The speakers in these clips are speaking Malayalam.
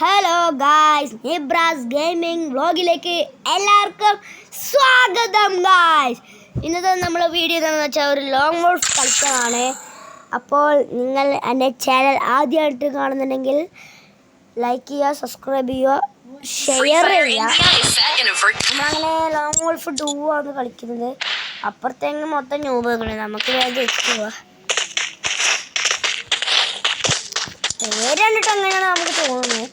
ഹലോ ഗായ്സ്, നിബ്രാസ് ഗെയിമിംഗ് വ്ളോഗിലേക്ക് എല്ലാവർക്കും സ്വാഗതം ഗായ്സ്. ഇന്നത്തെ നമ്മളെ വീഡിയോ എന്താണെന്ന് വെച്ചാൽ ഒരു ലോങ് വോൾഫ് കളിച്ചതാണ്. അപ്പോൾ നിങ്ങൾ എൻ്റെ ചാനൽ ആദ്യമായിട്ട് കാണുന്നുണ്ടെങ്കിൽ ലൈക്ക് ചെയ്യുക, സബ്സ്ക്രൈബ് ചെയ്യുക, ഷെയർ ചെയ്യുക. നമ്മളങ്ങനെ ലോങ് വോൾഫ് 2 ആണ് കളിക്കുന്നത്. അപ്പുറത്തെങ്ങ് മൊത്തം ന്യൂബുകളാണ്. നമുക്ക് വേഗം എത്തുക. പേര് കണ്ടിട്ട് അങ്ങനെയാണ് നമുക്ക് തോന്നുന്നത്.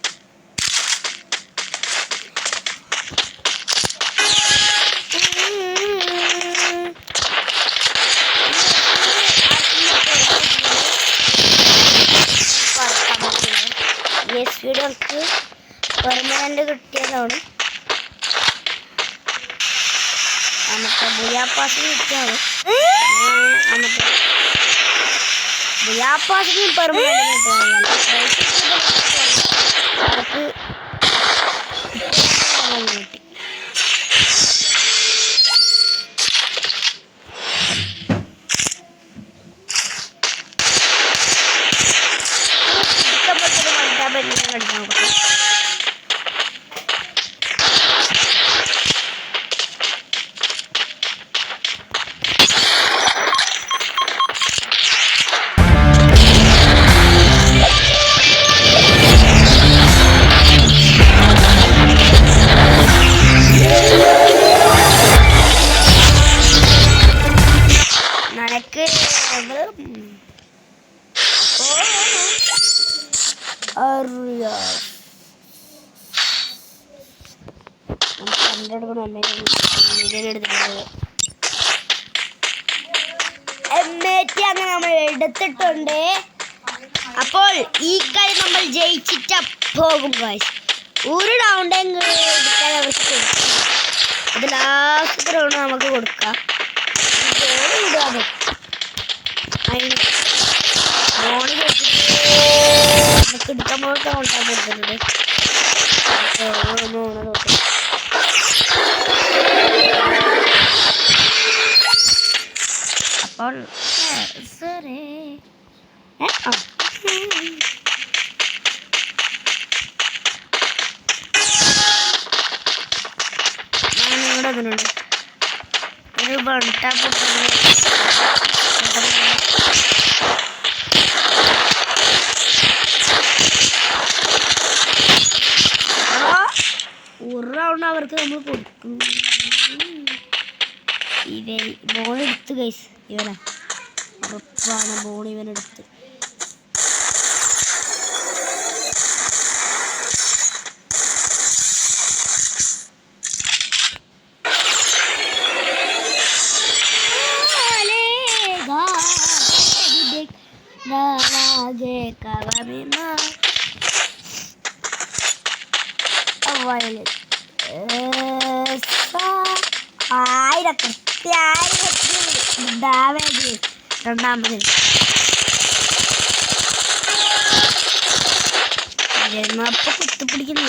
വീഡിയോക്ക് പെർമനന്റ് കിട്ടിയതാണ്. നമുക്ക് ബുയാപ്പാസിന് കിട്ടിയാണ്. നമുക്ക് ബുയാപ്പാസിന് പെർമനന്റ് കിട്ടുകയാണ്. നമ്മൾ എടുത്തിട്ടുണ്ട്. അപ്പോൾ ഈ കളി നമ്മൾ ജയിച്ചിട്ട് പോകും. ഒരു റൗണ്ടെങ്കിൽ എടുക്കാൻ അവർക്ക് അത് ലാസ്റ്റ് റൗണ്ട് നമുക്ക് കൊടുക്കാം. നമുക്ക് എടുക്കാൻ പോയിട്ട് കൊണ്ടാൻ പറ്റുന്നത്. അപ്പോൾ ഒരു ബണ്ട ഒരു റൗണ്ട് അവർക്ക് നമ്മൾ കൊടുക്കും. ബോളെടുത്ത് ഗൈസ്, ഇവനാ ഉറപ്പാണ് ബോൾ ഇവനെടുത്ത്. രണ്ടാമത് അപ്പൊ കുത്തിപ്പിടിക്കുന്നു.